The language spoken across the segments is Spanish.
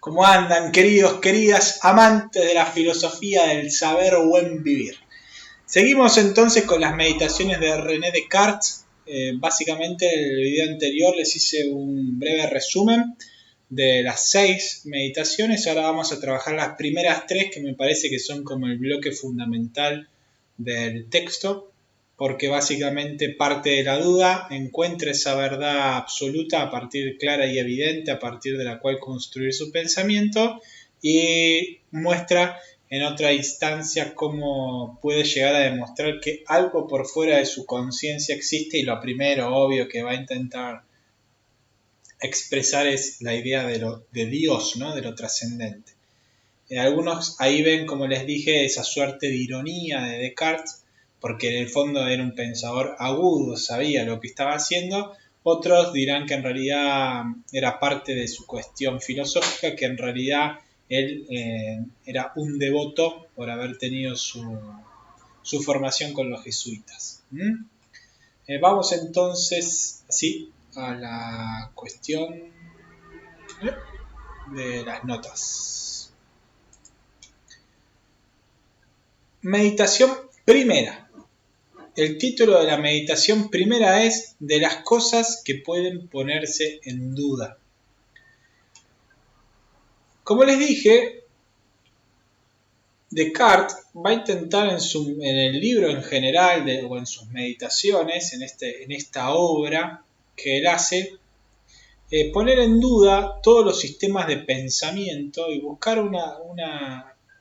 ¿Cómo andan, queridos, queridas, amantes de la filosofía del saber o buen vivir? Seguimos entonces con las meditaciones de René Descartes. Básicamente en el video anterior les hice un breve resumen de las 6 meditaciones. Ahora vamos a trabajar las primeras 3, que me parece que son como el bloque fundamental del texto, porque básicamente parte de la duda, encuentra esa verdad absoluta a partir clara y evidente, a partir de la cual construir su pensamiento, y muestra en otra instancia cómo puede llegar a demostrar que algo por fuera de su conciencia existe, y lo primero obvio que va a intentar expresar es la idea de Dios, ¿no? De lo trascendente. Algunos ahí ven, como les dije, esa suerte de ironía de Descartes, porque en el fondo era un pensador agudo, sabía lo que estaba haciendo. Otros dirán que en realidad era parte de su cuestión filosófica, que en realidad él era un devoto por haber tenido su formación con los jesuitas. Vamos entonces, sí, a la cuestión de las notas. Meditación primera. El título de la meditación primera es de las cosas que pueden ponerse en duda. Como les dije, Descartes va a intentar en el libro en general o en sus meditaciones, en esta obra que él hace, poner en duda todos los sistemas de pensamiento y buscar un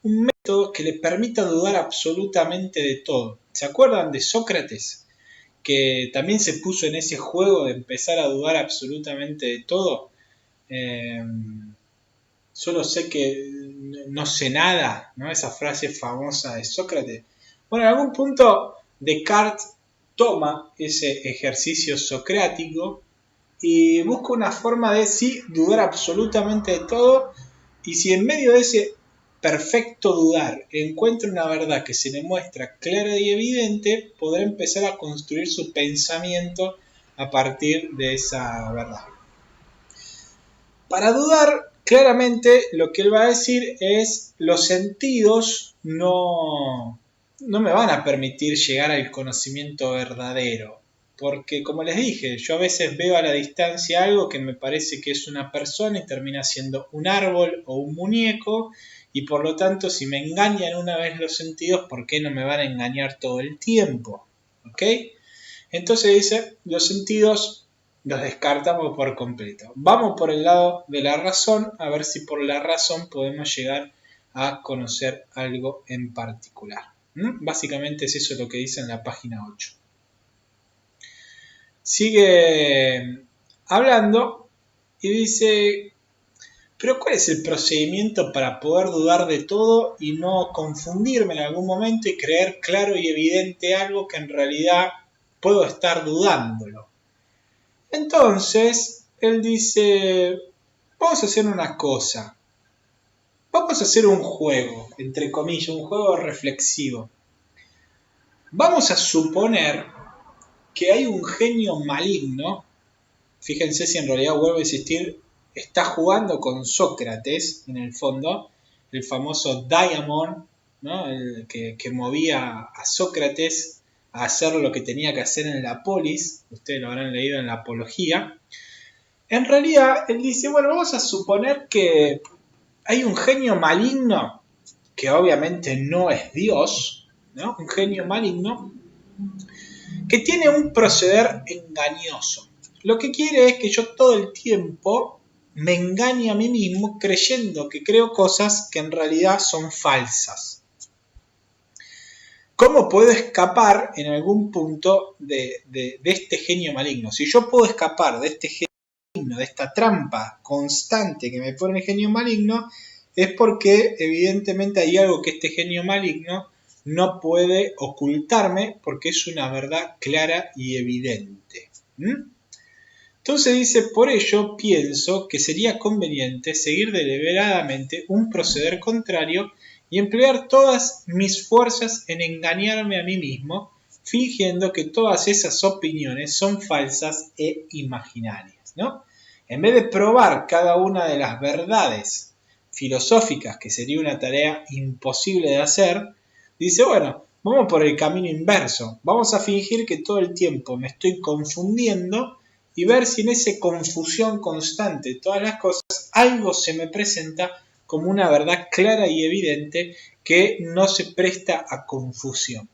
método que le permita dudar absolutamente de todo. ¿Se acuerdan de Sócrates? Que también se puso en ese juego de empezar a dudar absolutamente de todo. Solo sé que no sé nada, ¿no? Esa frase famosa de Sócrates. Bueno, en algún punto Descartes toma ese ejercicio socrático y busca una forma de sí dudar absolutamente de todo, y si en medio de ese perfecto dudar encuentra una verdad que se le muestra clara y evidente, podrá empezar a construir su pensamiento a partir de esa verdad. Para dudar, claramente lo que él va a decir es: los sentidos no me van a permitir llegar al conocimiento verdadero. Porque, como les dije, yo a veces veo a la distancia algo que me parece que es una persona y termina siendo un árbol o un muñeco, y por lo tanto, si me engañan una vez los sentidos, ¿por qué no me van a engañar todo el tiempo? ¿Ok? Entonces dice, los sentidos los descartamos por completo. Vamos por el lado de la razón, a ver si por la razón podemos llegar a conocer algo en particular. Básicamente es eso lo que dice en la página 8. Sigue hablando y dice: pero ¿cuál es el procedimiento para poder dudar de todo y no confundirme en algún momento y creer claro y evidente algo que en realidad puedo estar dudándolo? Entonces, él dice: vamos a hacer una cosa. Vamos a hacer un juego, entre comillas, un juego reflexivo. Vamos a suponer que hay un genio maligno. Fíjense si en realidad vuelve a existir. Está jugando con Sócrates, en el fondo, el famoso Diamond, ¿no? El que movía a Sócrates a hacer lo que tenía que hacer en la polis. Ustedes lo habrán leído en la Apología. En realidad, él dice: bueno, vamos a suponer que hay un genio maligno, que obviamente no es Dios, ¿no? Un genio maligno que tiene un proceder engañoso. Lo que quiere es que yo todo el tiempo me engañe a mí mismo creyendo que creo cosas que en realidad son falsas. ¿Cómo puedo escapar en algún punto de este genio maligno? Si yo puedo escapar de este genio maligno, de esta trampa constante que me pone el genio maligno, es porque evidentemente hay algo que este genio maligno no puede ocultarme, porque es una verdad clara y evidente. Entonces dice: por ello pienso que sería conveniente seguir deliberadamente un proceder contrario y emplear todas mis fuerzas en engañarme a mí mismo, fingiendo que todas esas opiniones son falsas e imaginarias, ¿no? En vez de probar cada una de las verdades filosóficas, que sería una tarea imposible de hacer, dice, bueno, vamos por el camino inverso, vamos a fingir que todo el tiempo me estoy confundiendo y ver si en esa confusión constante de todas las cosas algo se me presenta como una verdad clara y evidente que no se presta a confusión.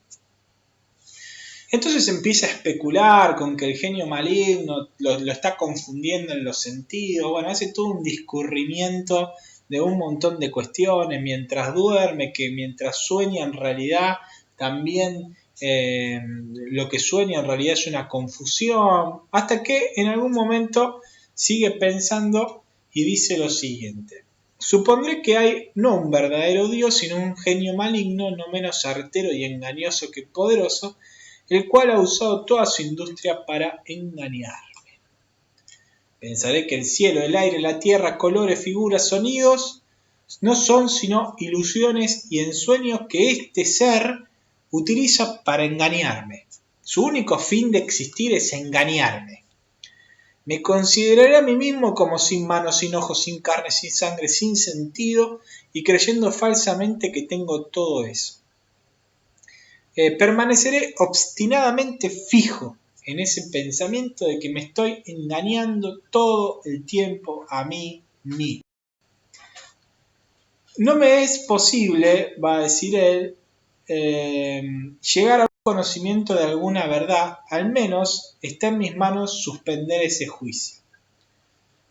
Entonces empieza a especular con que el genio maligno lo está confundiendo en los sentidos, bueno, hace todo un discurrimiento de un montón de cuestiones mientras duerme, que mientras sueña en realidad también lo que sueña en realidad es una confusión, hasta que en algún momento sigue pensando y dice lo siguiente: supondré que hay no un verdadero Dios, sino un genio maligno, no menos certero y engañoso que poderoso, el cual ha usado toda su industria para engañarme. Pensaré que el cielo, el aire, la tierra, colores, figuras, sonidos, no son sino ilusiones y ensueños que este ser utiliza para engañarme. Su único fin de existir es engañarme. Me consideraré a mí mismo como sin manos, sin ojos, sin carne, sin sangre, sin sentido, y creyendo falsamente que tengo todo eso. Permaneceré obstinadamente fijo en ese pensamiento de que me estoy engañando todo el tiempo a mí mismo. No me es posible, va a decir él, llegar a un conocimiento de alguna verdad, al menos está en mis manos suspender ese juicio.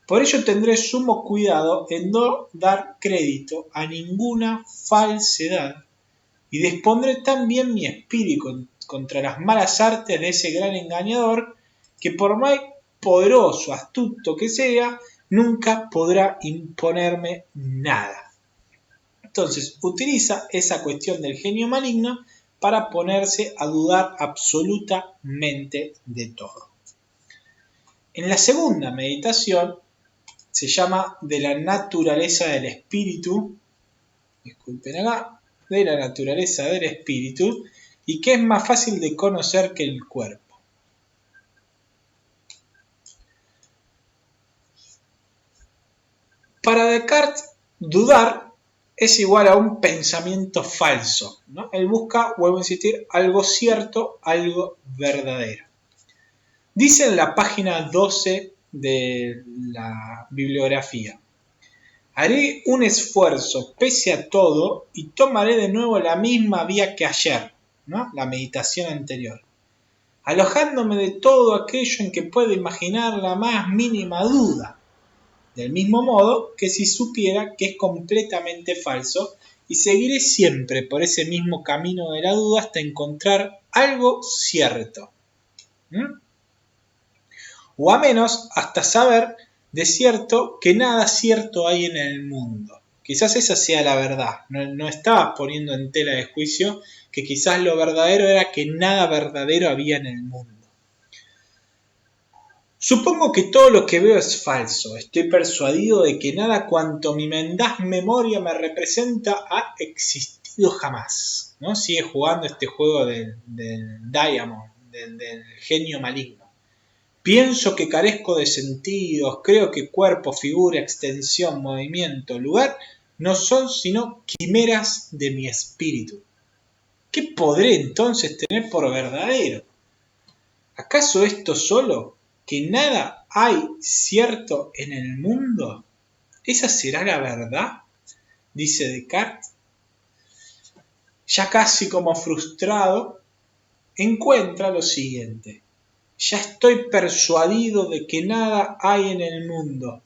Por ello tendré sumo cuidado en no dar crédito a ninguna falsedad y dispondré también mi espíritu contra las malas artes de ese gran engañador que por más poderoso, astuto que sea, nunca podrá imponerme nada. Entonces utiliza esa cuestión del genio maligno para ponerse a dudar absolutamente de todo. En la segunda meditación se llama de la naturaleza del espíritu, disculpen acá, de la naturaleza del espíritu, y que es más fácil de conocer que el cuerpo. Para Descartes, dudar es igual a un pensamiento falso, ¿no? Él busca, vuelvo a insistir, algo cierto, algo verdadero. Dice en la página 12 de la bibliografía: haré un esfuerzo pese a todo y tomaré de nuevo la misma vía que ayer, ¿no? La meditación anterior, alojándome de todo aquello en que pueda imaginar la más mínima duda, del mismo modo que si supiera que es completamente falso, y seguiré siempre por ese mismo camino de la duda hasta encontrar algo cierto. O a menos hasta saber de cierto que nada cierto hay en el mundo. Quizás esa sea la verdad, no estaba poniendo en tela de juicio que quizás lo verdadero era que nada verdadero había en el mundo. Supongo que todo lo que veo es falso, estoy persuadido de que nada cuanto mi mendaz memoria me representa ha existido jamás, ¿no? Sigue jugando este juego del Diamond, del genio maligno. Pienso que carezco de sentidos, creo que cuerpo, figura, extensión, movimiento, lugar, no son sino quimeras de mi espíritu. ¿Qué podré entonces tener por verdadero? ¿Acaso esto solo, que nada hay cierto en el mundo? ¿Esa será la verdad?, dice Descartes. Ya casi como frustrado, encuentra lo siguiente: ya estoy persuadido de que nada hay en el mundo,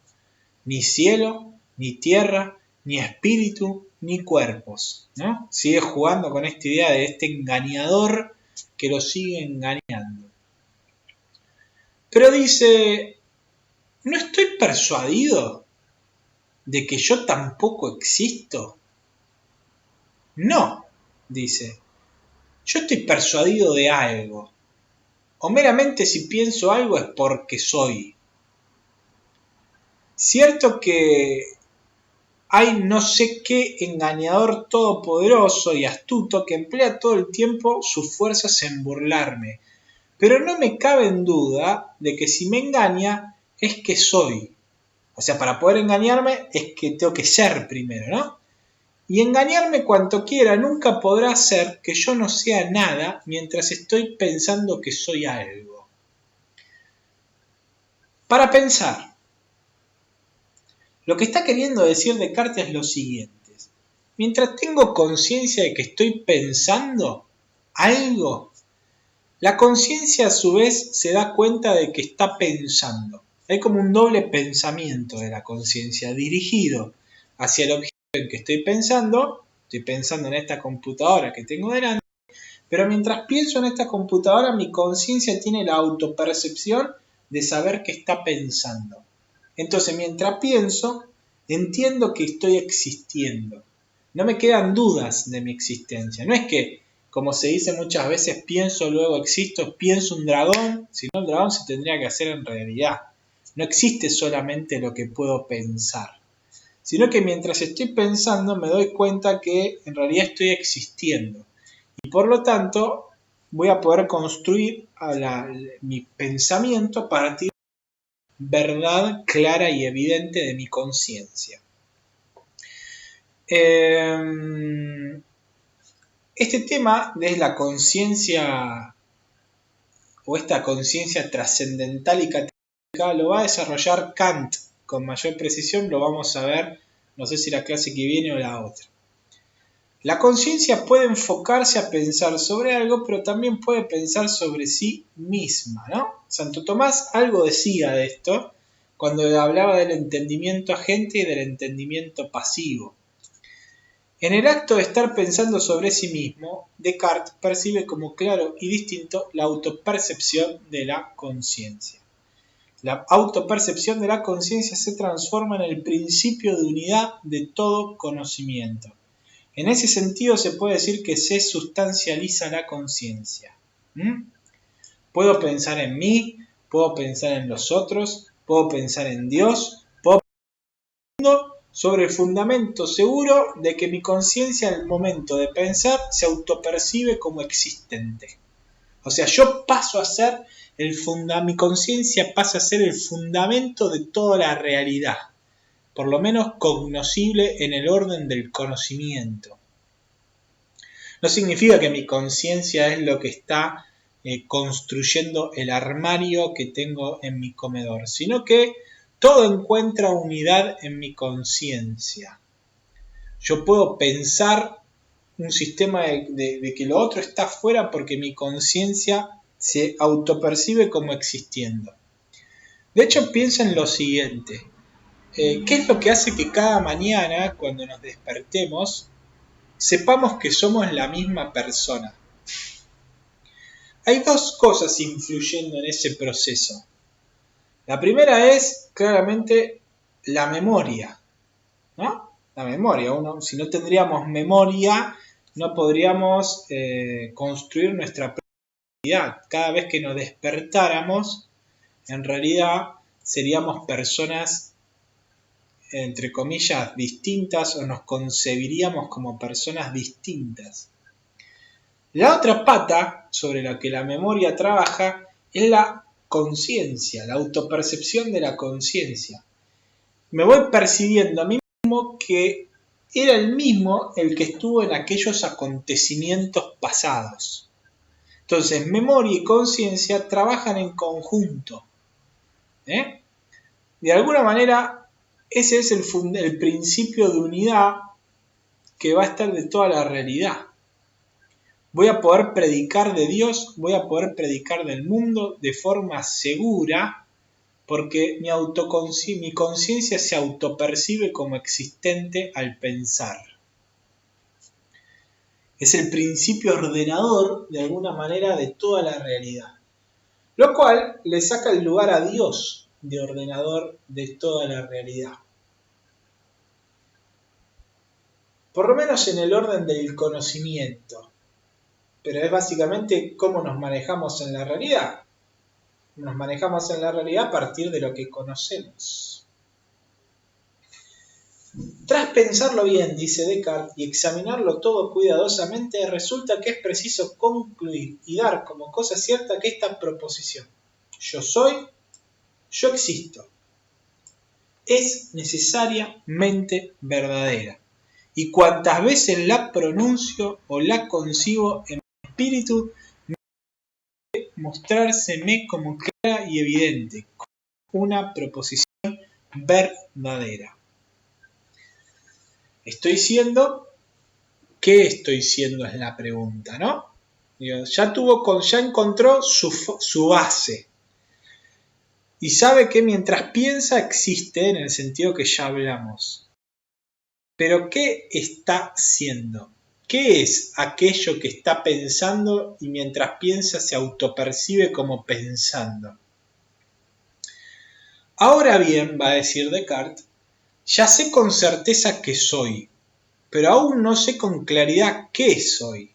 ni cielo, ni tierra, ni espíritu, ni cuerpos, ¿no? Sigue jugando con esta idea de este engañador que lo sigue engañando. Pero dice, ¿no estoy persuadido de que yo tampoco existo? No, dice, yo estoy persuadido de algo, o meramente si pienso algo es porque soy. Cierto que hay no sé qué engañador todopoderoso y astuto que emplea todo el tiempo sus fuerzas en burlarme, pero no me cabe en duda de que si me engaña es que soy. O sea, para poder engañarme es que tengo que ser primero, ¿no? Y engañarme cuanto quiera nunca podrá hacer que yo no sea nada mientras estoy pensando que soy algo. Para pensar, lo que está queriendo decir Descartes es lo siguiente. Mientras tengo conciencia de que estoy pensando algo, la conciencia a su vez se da cuenta de que está pensando. Hay como un doble pensamiento de la conciencia dirigido hacia el objeto en que estoy pensando en esta computadora que tengo delante, pero mientras pienso en esta computadora mi conciencia tiene la autopercepción de saber que está pensando. Entonces mientras pienso, entiendo que estoy existiendo. No me quedan dudas de mi existencia. No es que, como se dice muchas veces, pienso luego existo, pienso un dragón, si no el dragón se tendría que hacer en realidad. No existe solamente lo que puedo pensar, sino que mientras estoy pensando me doy cuenta que en realidad estoy existiendo. Y por lo tanto voy a poder construir mi pensamiento a partir de la verdad clara y evidente de mi conciencia. Este tema de la conciencia o esta conciencia trascendental y categórica lo va a desarrollar Kant con mayor precisión, lo vamos a ver, no sé si la clase que viene o la otra. La conciencia puede enfocarse a pensar sobre algo, pero también puede pensar sobre sí misma, ¿no? Santo Tomás algo decía de esto cuando hablaba del entendimiento agente y del entendimiento pasivo. En el acto de estar pensando sobre sí mismo, Descartes percibe como claro y distinto la autopercepción de la conciencia. La autopercepción de la conciencia se transforma en el principio de unidad de todo conocimiento. En ese sentido se puede decir que se sustancializa la conciencia. Puedo pensar en mí, puedo pensar en los otros, puedo pensar en Dios, puedo pensar en el mundo sobre el fundamento seguro de que mi conciencia al momento de pensar se autopercibe como existente. O sea, yo paso a ser mi conciencia pasa a ser el fundamento de toda la realidad, por lo menos cognoscible en el orden del conocimiento. No significa que mi conciencia es lo que está construyendo el armario que tengo en mi comedor, sino que todo encuentra unidad en mi conciencia. Yo puedo pensar un sistema de que lo otro está fuera porque mi conciencia se autopercibe como existiendo. De hecho, piensa en lo siguiente. ¿Qué es lo que hace que cada mañana, cuando nos despertemos, sepamos que somos la misma persona? Hay dos cosas influyendo en ese proceso. La primera es claramente la memoria, ¿no? La memoria. Si no tendríamos memoria, no podríamos construir nuestra personalidad. Cada vez que nos despertáramos, en realidad seríamos personas, entre comillas, distintas o nos concebiríamos como personas distintas. La otra pata sobre la que la memoria trabaja es la conciencia, la autopercepción de la conciencia. Me voy percibiendo a mí mismo que era el mismo el que estuvo en aquellos acontecimientos pasados. Entonces, memoria y conciencia trabajan en conjunto. De alguna manera, ese es el principio de unidad que va a estar de toda la realidad. Voy a poder predicar de Dios, voy a poder predicar del mundo de forma segura, porque mi conciencia se autopercibe como existente al pensar. Es el principio ordenador, de alguna manera, de toda la realidad. Lo cual le saca el lugar a Dios de ordenador de toda la realidad. Por lo menos en el orden del conocimiento. Pero es básicamente cómo nos manejamos en la realidad. Nos manejamos en la realidad a partir de lo que conocemos. Tras pensarlo bien, dice Descartes, y examinarlo todo cuidadosamente, resulta que es preciso concluir y dar como cosa cierta que esta proposición, yo soy, yo existo, es necesariamente verdadera. Y cuantas veces la pronuncio o la concibo en mi espíritu, mostrárseme como clara y evidente, como una proposición verdadera. ¿Qué estoy siendo? Es la pregunta, ¿no? Ya encontró su base. Y sabe que mientras piensa existe en el sentido que ya hablamos. Pero ¿qué está siendo? ¿Qué es aquello que está pensando y mientras piensa se autopercibe como pensando? Ahora bien, va a decir Descartes, ya sé con certeza que soy, pero aún no sé con claridad qué soy.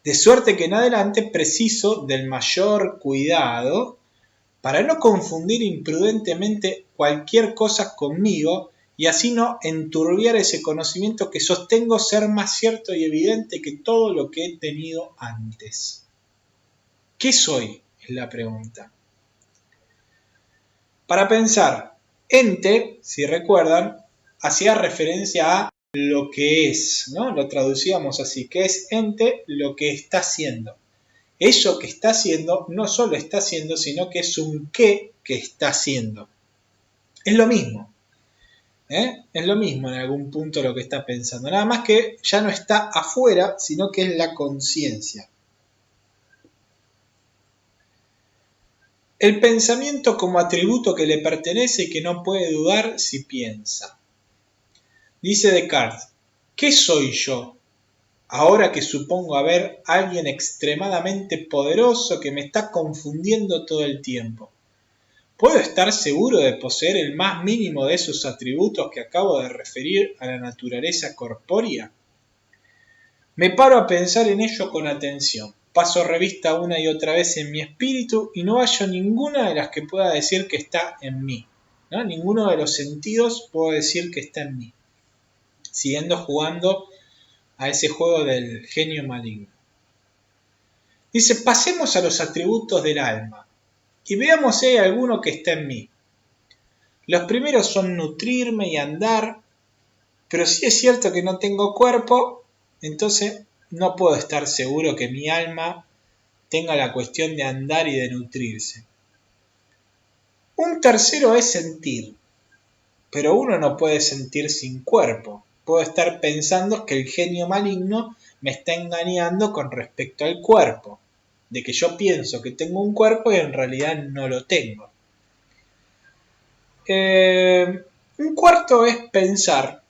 De suerte que en adelante preciso del mayor cuidado para no confundir imprudentemente cualquier cosa conmigo y así no enturbiar ese conocimiento que sostengo ser más cierto y evidente que todo lo que he tenido antes. ¿Qué soy? Es la pregunta. Para pensar, ente, si recuerdan, hacía referencia a lo que es, ¿no? Lo traducíamos así, que es ente lo que está haciendo. Eso que está haciendo no solo está haciendo, sino que es un qué que está haciendo. Es lo mismo. Es lo mismo en algún punto lo que está pensando. Nada más que ya no está afuera, sino que es la conciencia. El pensamiento como atributo que le pertenece y que no puede dudar si piensa. Dice Descartes, ¿qué soy yo? Ahora que supongo haber alguien extremadamente poderoso que me está confundiendo todo el tiempo. ¿Puedo estar seguro de poseer el más mínimo de esos atributos que acabo de referir a la naturaleza corpórea? Me paro a pensar en ello con atención. Paso revista una y otra vez en mi espíritu y no hallo ninguna de las que pueda decir que está en mí, ¿no? Ninguno de los sentidos puedo decir que está en mí. Siguiendo jugando a ese juego del genio maligno. Dice, pasemos a los atributos del alma y veamos si hay alguno que está en mí. Los primeros son nutrirme y andar, pero si es cierto que no tengo cuerpo, entonces no puedo estar seguro que mi alma tenga la cuestión de andar y de nutrirse. Un tercero es sentir, pero uno no puede sentir sin cuerpo. Puedo estar pensando que el genio maligno me está engañando con respecto al cuerpo, de que yo pienso que tengo un cuerpo y en realidad no lo tengo. Un cuarto es pensar,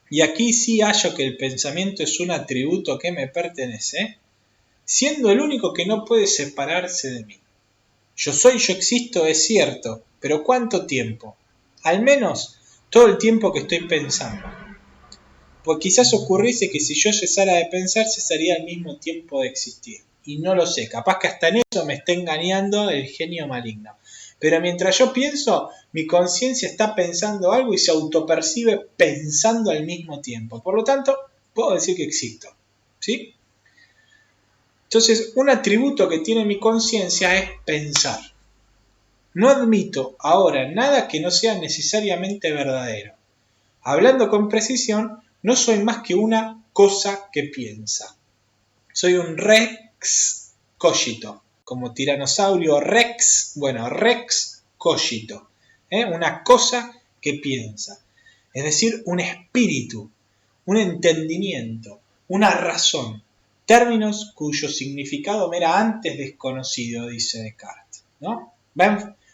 y aquí sí hallo que el pensamiento es un atributo que me pertenece, siendo el único que no puede separarse de mí. Yo soy, yo existo, es cierto, pero ¿cuánto tiempo? Al menos todo el tiempo que estoy pensando. Pues quizás ocurriese que si yo cesara de pensar, cesaría al mismo tiempo de existir. Y no lo sé, capaz que hasta en eso me está engañando el genio maligno. Pero mientras yo pienso, mi conciencia está pensando algo y se autopercibe pensando al mismo tiempo. Por lo tanto, puedo decir que existo. ¿Sí? Entonces, un atributo que tiene mi conciencia es pensar. No admito ahora nada que no sea necesariamente verdadero. Hablando con precisión, no soy más que una cosa que piensa. Soy un rex cogito, como tiranosaurio rex, rex cogito, una cosa que piensa. Es decir, un espíritu, un entendimiento, una razón, términos cuyo significado me era antes desconocido, dice Descartes, ¿no?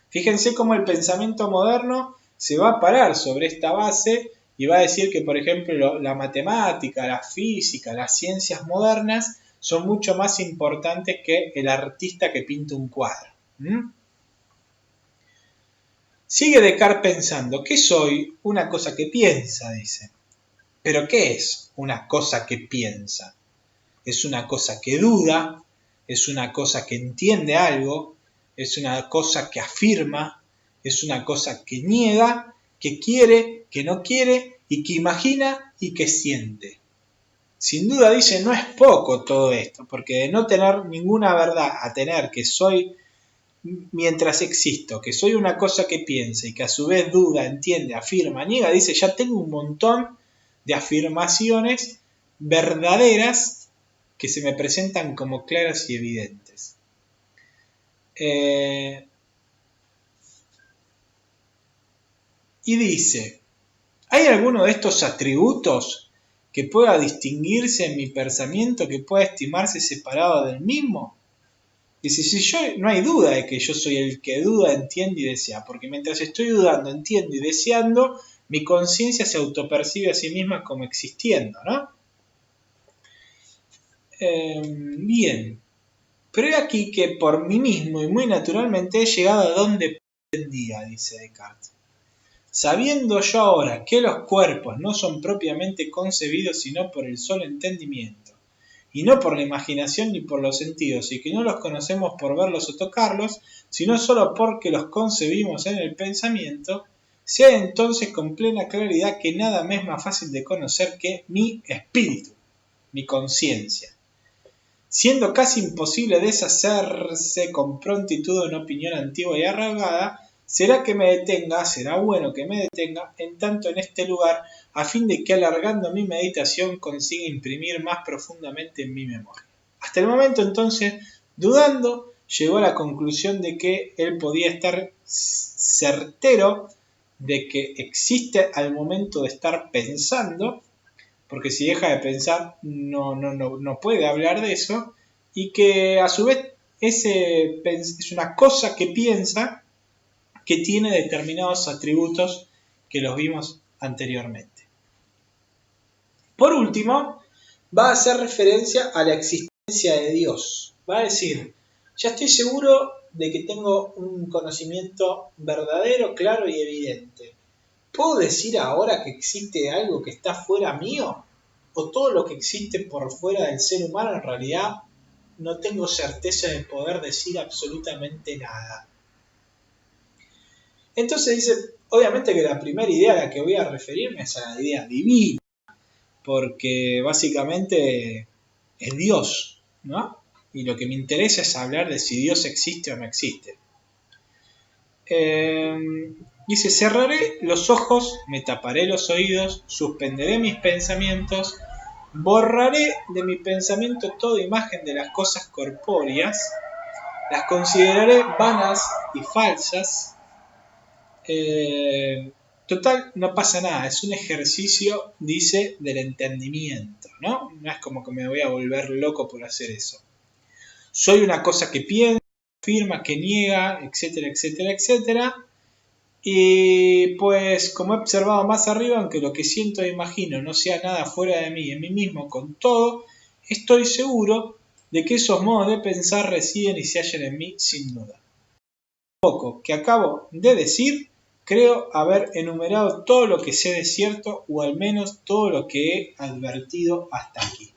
Fíjense cómo el pensamiento moderno se va a parar sobre esta base y va a decir que, por ejemplo, la matemática, la física, las ciencias modernas son mucho más importantes que el artista que pinta un cuadro. Sigue Descartes pensando, ¿qué soy? Una cosa que piensa, dice. ¿Pero qué es una cosa que piensa? ¿Es una cosa que duda? ¿Es una cosa que entiende algo? ¿Es una cosa que afirma? ¿Es una cosa que niega? ¿Que quiere? ¿Que no quiere? ¿Y que imagina? ¿Y que siente? Sin duda dice, no es poco todo esto, porque de no tener ninguna verdad a tener que soy mientras existo, que soy una cosa que piensa y que a su vez duda, entiende, afirma, niega, dice, ya tengo un montón de afirmaciones verdaderas que se me presentan como claras y evidentes. Y dice, ¿hay alguno de estos atributos que pueda distinguirse en mi pensamiento, que pueda estimarse separado del mismo? Dice, si yo, no hay duda de que yo soy el que duda, entiende y desea, porque mientras estoy dudando, entiendo y deseando, mi conciencia se autopercibe a sí misma como existiendo, ¿no? Bien, pero he aquí que por mí mismo y muy naturalmente he llegado a donde pretendía, dice Descartes. Sabiendo yo ahora que los cuerpos no son propiamente concebidos sino por el solo entendimiento, y no por la imaginación ni por los sentidos, y que no los conocemos por verlos o tocarlos, sino solo porque los concebimos en el pensamiento, sé entonces con plena claridad que nada me es más fácil de conocer que mi espíritu, mi conciencia. Siendo casi imposible deshacerse con prontitud de una opinión antigua y arraigada, será bueno que me detenga en tanto en este lugar, a fin de que alargando mi meditación consiga imprimir más profundamente en mi memoria. Hasta el momento entonces, dudando, llegó a la conclusión de que él podía estar certero de que existe al momento de estar pensando, porque si deja de pensar no puede hablar de eso, y que a su vez es una cosa que piensa que tiene determinados atributos que los vimos anteriormente. Por último, va a hacer referencia a la existencia de Dios. Va a decir, ya estoy seguro de que tengo un conocimiento verdadero, claro y evidente. ¿Puedo decir ahora que existe algo que está fuera mío? ¿O todo lo que existe por fuera del ser humano en realidad no tengo certeza de poder decir absolutamente nada? Entonces dice, obviamente que la primera idea a la que voy a referirme es a la idea divina, porque básicamente es Dios, ¿no? Y lo que me interesa es hablar de si Dios existe o no existe. Dice, cerraré los ojos, me taparé los oídos, suspenderé mis pensamientos, borraré de mi pensamiento toda imagen de las cosas corpóreas, las consideraré vanas y falsas. Total, no pasa nada, es un ejercicio, dice, del entendimiento, ¿no? No es como que me voy a volver loco por hacer eso. Soy una cosa que piensa, afirma, que niega, etcétera, etcétera, etcétera. Y pues, como he observado más arriba, aunque lo que siento e imagino no sea nada fuera de mí, en mí mismo, con todo, estoy seguro de que esos modos de pensar residen y se hallan en mí sin duda. Poco que acabo de decir, creo haber enumerado todo lo que sé de cierto, o al menos todo lo que he advertido hasta aquí.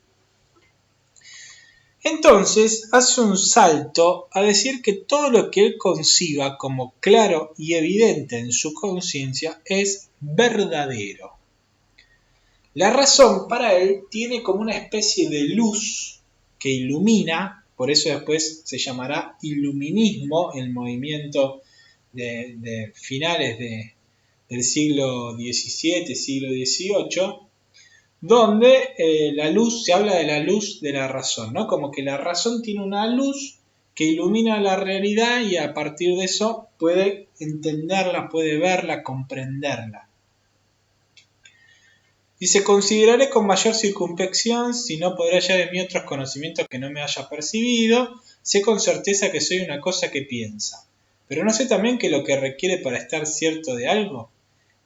Entonces hace un salto a decir que todo lo que él conciba como claro y evidente en su conciencia es verdadero. La razón para él tiene como una especie de luz que ilumina, por eso después se llamará iluminismo, el movimiento de finales del siglo XVII, siglo XVIII, donde la luz, se habla de la luz de la razón, ¿no? Como que la razón tiene una luz que ilumina la realidad y a partir de eso puede entenderla, puede verla, comprenderla. Dice, consideraré con mayor circunspección si no podré hallar en mí otros conocimientos que no me haya percibido. Sé con certeza que soy una cosa que piensa. Pero no sé también que lo que requiere para estar cierto de algo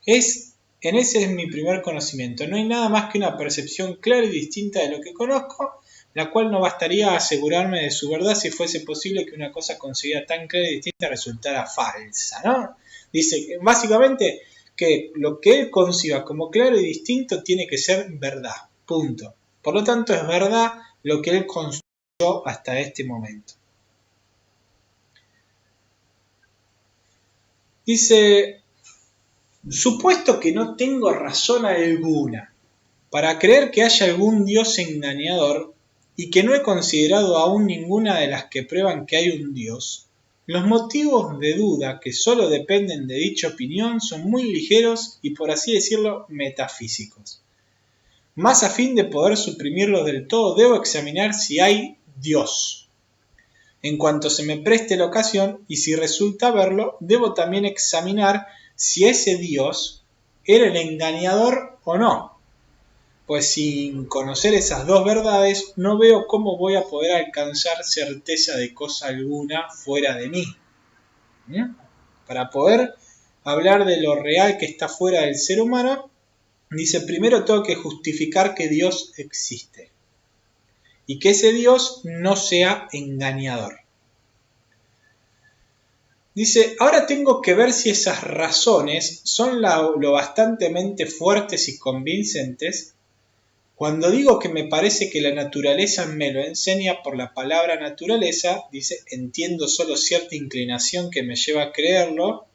ese es mi primer conocimiento. No hay nada más que una percepción clara y distinta de lo que conozco, la cual no bastaría a asegurarme de su verdad si fuese posible que una cosa concebida tan clara y distinta resultara falsa, ¿no? Dice que básicamente que lo que él conciba como claro y distinto tiene que ser verdad, punto. Por lo tanto, es verdad lo que él construyó hasta este momento. Dice, supuesto que no tengo razón alguna para creer que haya algún Dios engañador y que no he considerado aún ninguna de las que prueban que hay un Dios, los motivos de duda que solo dependen de dicha opinión son muy ligeros y, por así decirlo, metafísicos. Más a fin de poder suprimirlos del todo, debo examinar si hay Dios. En cuanto se me preste la ocasión, y si resulta verlo, debo también examinar si ese Dios era el engañador o no. Pues sin conocer esas dos verdades, no veo cómo voy a poder alcanzar certeza de cosa alguna fuera de mí. Para poder hablar de lo real que está fuera del ser humano, dice, primero tengo que justificar que Dios existe y que ese Dios no sea engañador. Dice, ahora tengo que ver si esas razones son lo bastantemente fuertes y convincentes. Cuando digo que me parece que la naturaleza me lo enseña por la palabra naturaleza, dice, entiendo solo cierta inclinación que me lleva a creerlo.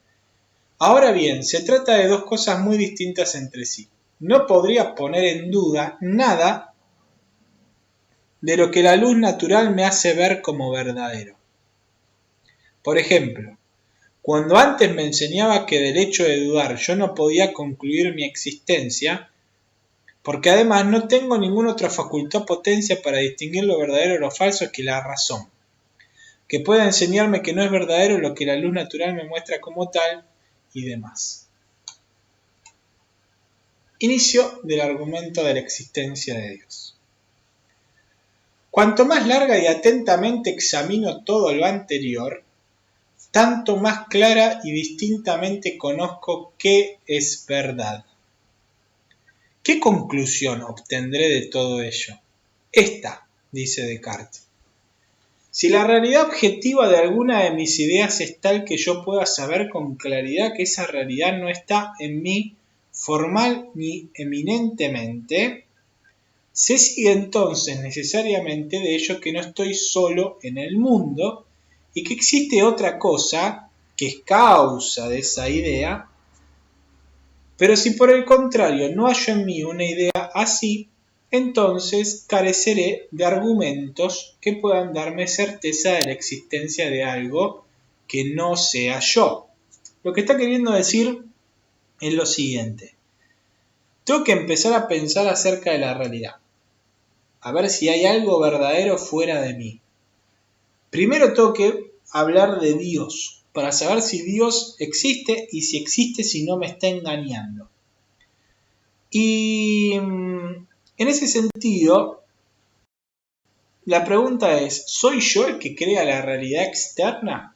Ahora bien, se trata de dos cosas muy distintas entre sí. No podría poner en duda nada de lo que la luz natural me hace ver como verdadero. Por ejemplo, cuando antes me enseñaba que del hecho de dudar yo no podía concluir mi existencia, porque además no tengo ninguna otra facultad o potencia para distinguir lo verdadero de lo falso que la razón, que pueda enseñarme que no es verdadero lo que la luz natural me muestra como tal y demás. Inicio del argumento de la existencia de Dios. Cuanto más larga y atentamente examino todo lo anterior, tanto más clara y distintamente conozco qué es verdad. ¿Qué conclusión obtendré de todo ello? Esta, dice Descartes. Si la realidad objetiva de alguna de mis ideas es tal que yo pueda saber con claridad que esa realidad no está en mí formal ni eminentemente, se sigue entonces necesariamente de ello que no estoy solo en el mundo y que existe otra cosa que es causa de esa idea, pero si por el contrario no hallo en mí una idea así, entonces careceré de argumentos que puedan darme certeza de la existencia de algo que no sea yo. Lo que está queriendo decir es lo siguiente. Tengo que empezar a pensar acerca de la realidad, a ver si hay algo verdadero fuera de mí. Primero tengo que hablar de Dios, para saber si Dios existe y si existe si no me está engañando. Y en ese sentido, la pregunta es, ¿soy yo el que crea la realidad externa?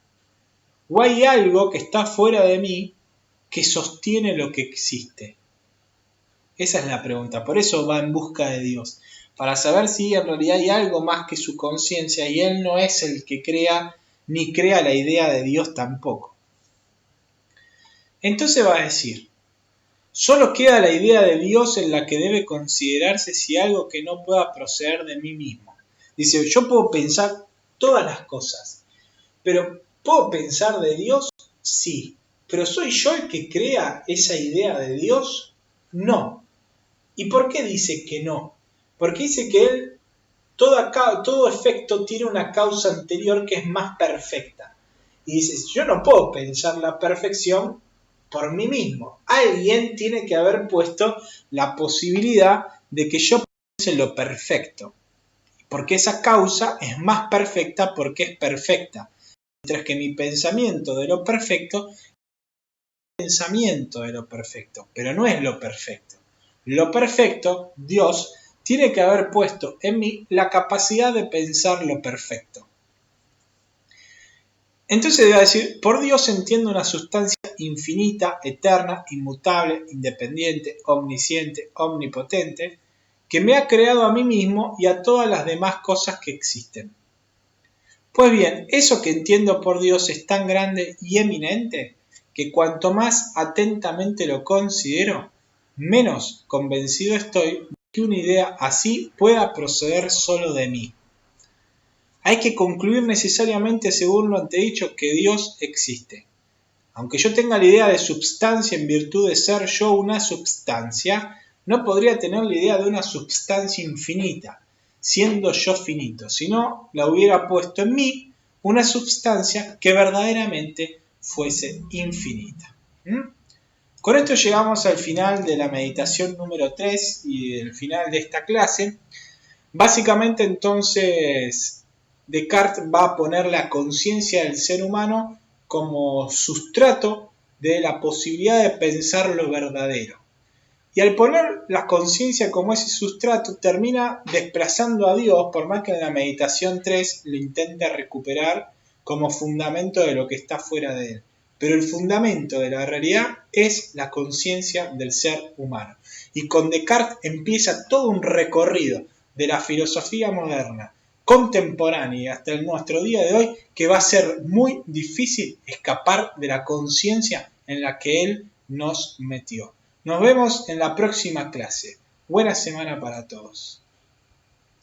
¿O hay algo que está fuera de mí que sostiene lo que existe? Esa es la pregunta, por eso va en busca de Dios, para saber si en realidad hay algo más que su conciencia y Él no es el que crea ni crea la idea de Dios tampoco. Entonces va a decir, solo queda la idea de Dios en la que debe considerarse si algo que no pueda proceder de mí mismo. Dice, yo puedo pensar todas las cosas, pero ¿puedo pensar de Dios? Sí. ¿Pero soy yo el que crea esa idea de Dios? No. ¿Y por qué dice que no? Porque dice que Él, todo efecto tiene una causa anterior que es más perfecta. Y dice, yo no puedo pensar la perfección por mí mismo. Alguien tiene que haber puesto la posibilidad de que yo piense lo perfecto. Porque esa causa es más perfecta porque es perfecta. Mientras que mi pensamiento de lo perfecto es el pensamiento de lo perfecto, pero no es lo perfecto. Lo perfecto, Dios, tiene que haber puesto en mí la capacidad de pensar lo perfecto. Entonces debe decir, por Dios entiendo una sustancia infinita, eterna, inmutable, independiente, omnisciente, omnipotente, que me ha creado a mí mismo y a todas las demás cosas que existen. Pues bien, eso que entiendo por Dios es tan grande y eminente que cuanto más atentamente lo considero, menos convencido estoy de que una idea así pueda proceder solo de mí. Hay que concluir necesariamente, según lo antedicho, que Dios existe. Aunque yo tenga la idea de substancia en virtud de ser yo una substancia, no podría tener la idea de una substancia infinita, siendo yo finito, si no la hubiera puesto en mí una substancia que verdaderamente fuese infinita. Con esto llegamos al final de la meditación número 3 y del final de esta clase. Básicamente entonces Descartes va a poner la conciencia del ser humano como sustrato de la posibilidad de pensar lo verdadero. Y al poner la conciencia como ese sustrato termina desplazando a Dios, por más que en la meditación 3 lo intente recuperar como fundamento de lo que está fuera de él. Pero el fundamento de la realidad es la conciencia del ser humano. Y con Descartes empieza todo un recorrido de la filosofía moderna, contemporánea y hasta nuestro día de hoy, que va a ser muy difícil escapar de la conciencia en la que él nos metió. Nos vemos en la próxima clase. Buena semana para todos.